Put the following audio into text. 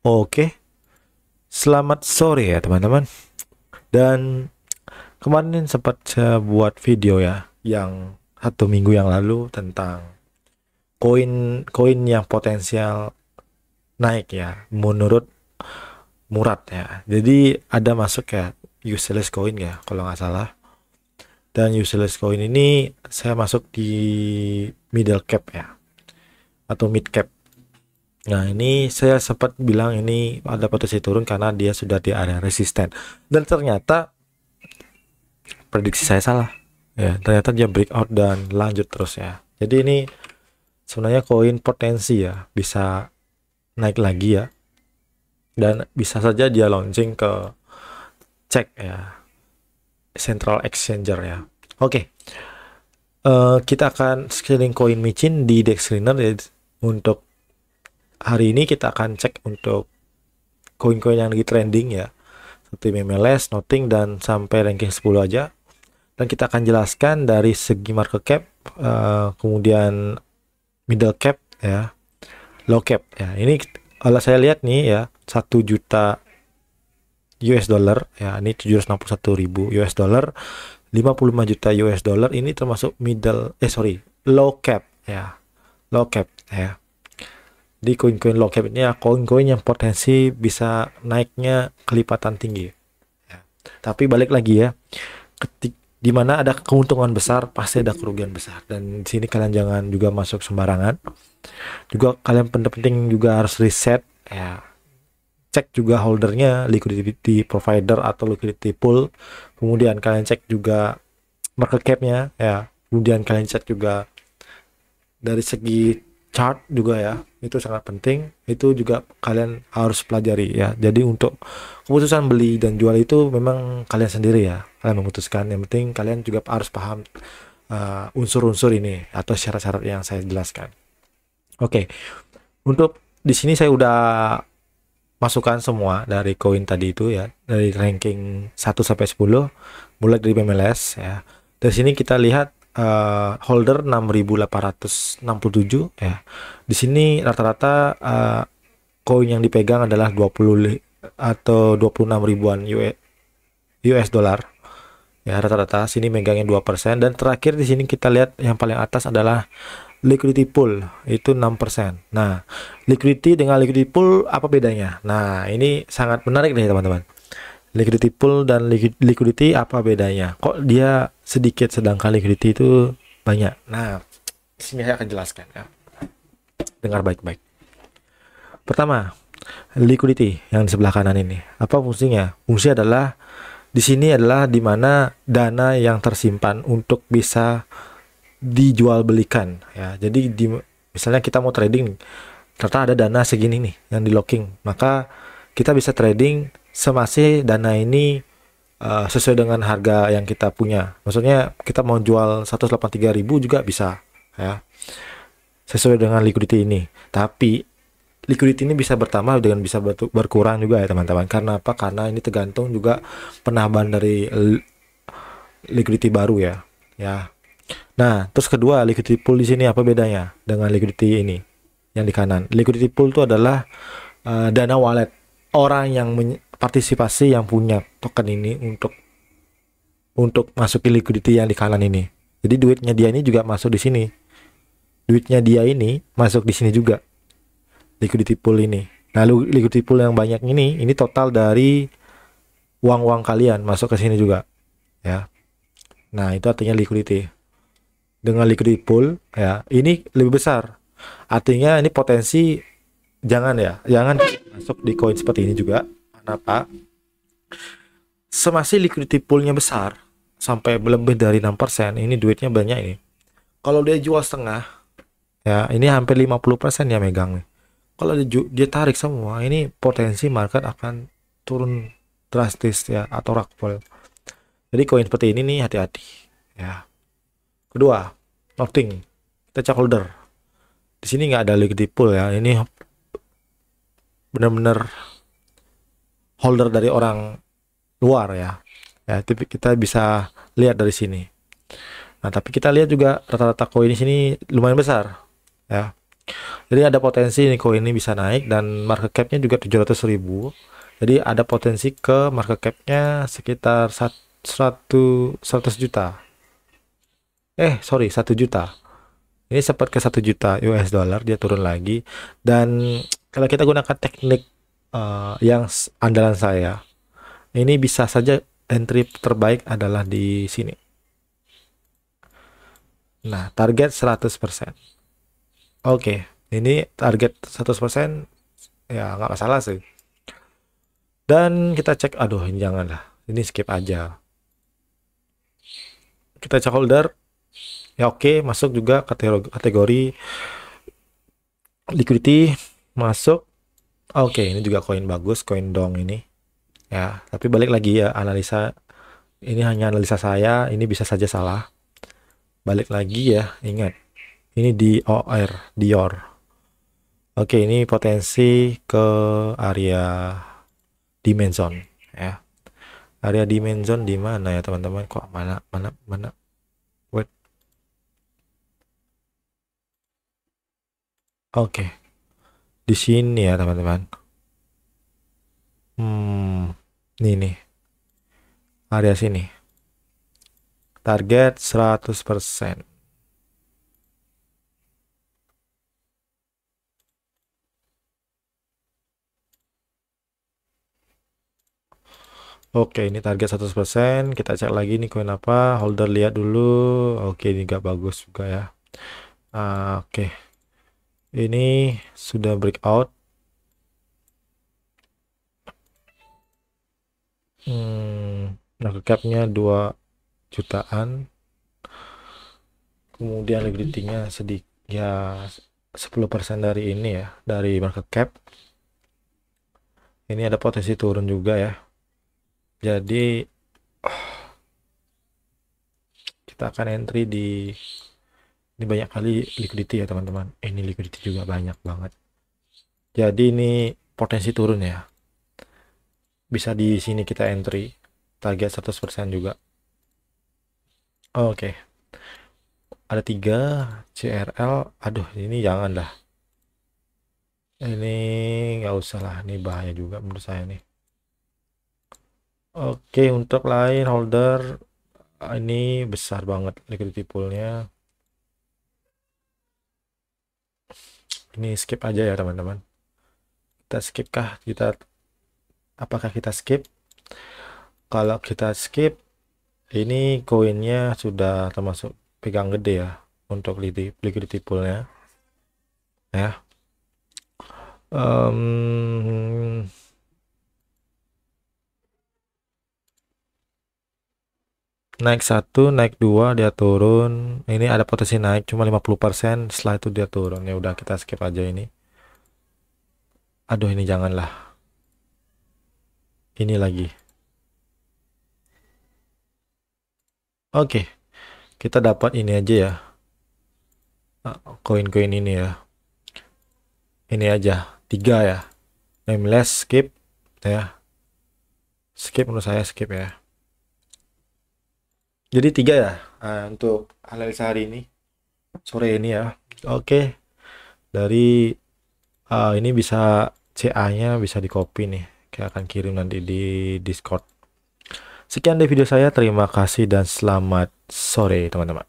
Oke, selamat sore ya teman-teman. Dan kemarin sempat saya buat video ya, yang 1 minggu yang lalu tentang koin-koin yang potensial naik ya, menurut Murad ya. Jadi ada masuk ya useless coin ya, kalau nggak salah. Dan useless coin ini saya masuk di middle cap ya, atau mid cap. Nah, ini saya sempat bilang ini ada potensi turun karena dia sudah di area resisten. Dan ternyata prediksi saya salah. Ya, ternyata dia breakout dan lanjut terus ya. Jadi ini sebenarnya koin potensi ya, bisa naik lagi ya. Dan bisa saja dia launching ke cek ya, central exchanger ya. Oke. Kita akan scaling koin micin di DEX screener ya. Untuk hari ini kita akan cek untuk koin-koin yang lagi trending ya, seperti MMLS, Nothing, dan sampai ranking 10 aja. Dan kita akan jelaskan dari segi market cap, kemudian middle cap ya, low cap ya. Ini kalau saya lihat nih ya, 1 juta US dollar ya, ini 761.000 US dollar, 55 juta US dollar ini termasuk low cap ya, low cap ya. Di koin-koin low cap ini ya, koin-koin yang potensi bisa naiknya kelipatan tinggi ya. Tapi balik lagi ya, di mana ada keuntungan besar pasti ada kerugian besar, dan di sini kalian jangan juga masuk sembarangan. Juga kalian penting juga harus riset ya, cek juga holdernya, liquidity provider atau liquidity pool, kemudian kalian cek juga market capnya ya, kemudian kalian cek juga dari segi chart juga ya, itu sangat penting. Itu juga kalian harus pelajari ya. Jadi untuk keputusan beli dan jual itu memang kalian sendiri ya, kalian memutuskan. Yang penting kalian juga harus paham unsur-unsur ini atau syarat-syarat yang saya jelaskan. Oke, untuk di sini saya udah masukkan semua dari koin tadi itu ya, dari ranking 1 sampai 10, mulai dari PMLS ya. Dari sini kita lihat holder 6.867 ya. Di sini rata-rata koin yang dipegang adalah 20 atau 26 ribuan US dollar. Ya, rata-rata sini megangnya 2%. Dan terakhir di sini kita lihat yang paling atas adalah liquidity pool, itu 6%. Nah, liquidity dengan liquidity pool apa bedanya? Nah, ini sangat menarik nih teman-teman. Liquidity pool dan liquidity apa bedanya? Kok dia sedikit sedangkan liquidity itu banyak? Nah, di sini saya akan jelaskan ya. Dengar baik-baik. Pertama, liquidity yang di sebelah kanan ini. Apa fungsinya? Fungsi adalah di sini adalah di mana dana yang tersimpan untuk bisa dijual belikan ya. Jadi misalnya kita mau trading, ternyata ada dana segini nih yang di locking, maka kita bisa trading semasih dana ini sesuai dengan harga yang kita punya. Maksudnya kita mau jual 183.000 juga bisa ya, sesuai dengan liquidity ini. Tapi liquidity ini bisa bertambah dengan bisa berkurang juga ya teman-teman. Karena apa? Karena ini tergantung juga penambahan dari liquidity baru ya. Ya. Nah, terus kedua, liquidity pool di sini apa bedanya dengan liquidity ini yang di kanan? Liquidity pool itu adalah dana wallet orang yang partisipasi yang punya token ini untuk masukin liquidity yang di kanan ini. Jadi duitnya dia ini juga masuk di sini. Duitnya dia ini masuk di sini juga. Liquidity pool ini. Lalu liquidity pool yang banyak ini total dari uang-uang kalian masuk ke sini juga. Ya. Nah, itu artinya liquidity. Dengan liquidity pool ya, ini lebih besar. Artinya ini potensi jangan masuk di koin seperti ini juga. Kenapa? Semasih liquidity poolnya besar sampai lebih dari 6%, ini duitnya banyak ini. Kalau dia jual setengah ya, ini hampir 50% ya megang nih. Kalau dia tarik semua, ini potensi market akan turun drastis ya, atau rakpol. Jadi koin seperti ini nih hati-hati ya. Kedua, Nothing, kita cek holder. Di sini nggak ada liquidity pool ya. Ini benar-benar holder dari orang luar ya. Ya, tapi kita bisa lihat dari sini. Nah, tapi kita lihat juga rata-rata koin di sini lumayan besar ya. Jadi ada potensi nih koin ini bisa naik dan market capnya juga 700.000. Jadi ada potensi ke market capnya sekitar 100 juta. Sorry, 1 juta. Ini sempat ke 1 juta US dollar, dia turun lagi. Dan kalau kita gunakan teknik yang andalan saya, ini bisa saja entry terbaik adalah di sini. Nah, target 100%. Oke, ini target 100% ya nggak masalah sih. Dan kita cek, aduh ini janganlah, ini skip aja. Kita cek holder, ya oke, masuk juga kategori liquidity, masuk. Oke, ini juga koin bagus, koin dong ini. Ya, tapi balik lagi ya, analisa ini hanya analisa saya, ini bisa saja salah. Balik lagi ya, ingat, ini Dior. Oke, ini potensi ke area dimension ya. Area dimension di mana ya teman-teman? Kok mana? Wait. Oke. Di sini ya teman-teman. Ini nih. Area sini. Target 100%. Oke, ini target 100%. Kita cek lagi nih koin apa. Holder lihat dulu. Oke, ini gak bagus juga ya. Oke. Ini sudah breakout. Market capnya 2 jutaan. Kemudian liquidity-nya sedikit ya 10% dari ini ya, dari market cap. Ini ada potensi turun juga ya. Jadi kita akan entry di ini banyak kali liquidity ya teman-teman. Ini liquidity juga banyak banget. Jadi ini potensi turun ya. Bisa di sini kita entry. Target 100% juga. Oke. Ada 3 CRL. Aduh, ini jangan dah. Ini nggak usah lah. Ini bahaya juga menurut saya nih. Oke, untuk lain holder ini besar banget liquidity poolnya. Ini skip aja ya teman-teman. Kita skip kah? Apakah kita skip? Kalau kita skip, ini koinnya sudah termasuk pegang gede ya untuk liquidity poolnya. Ya. Naik 1, naik 2, dia turun. Ini ada potensi naik cuma 50%, setelah itu dia turun. Ya udah kita skip aja ini. Aduh, ini janganlah. Ini lagi. Oke. Kita dapat ini aja ya. Koin-koin ini ya. Ini aja, 3 ya. Nameless skip ya. Skip menurut saya skip ya. Jadi 3 ya untuk analisa hari ini. Sore ini ya. Oke. Dari ini bisa CA-nya bisa di copy nih. Saya akan kirim nanti di Discord. Sekian dari video saya. Terima kasih dan selamat sore teman-teman.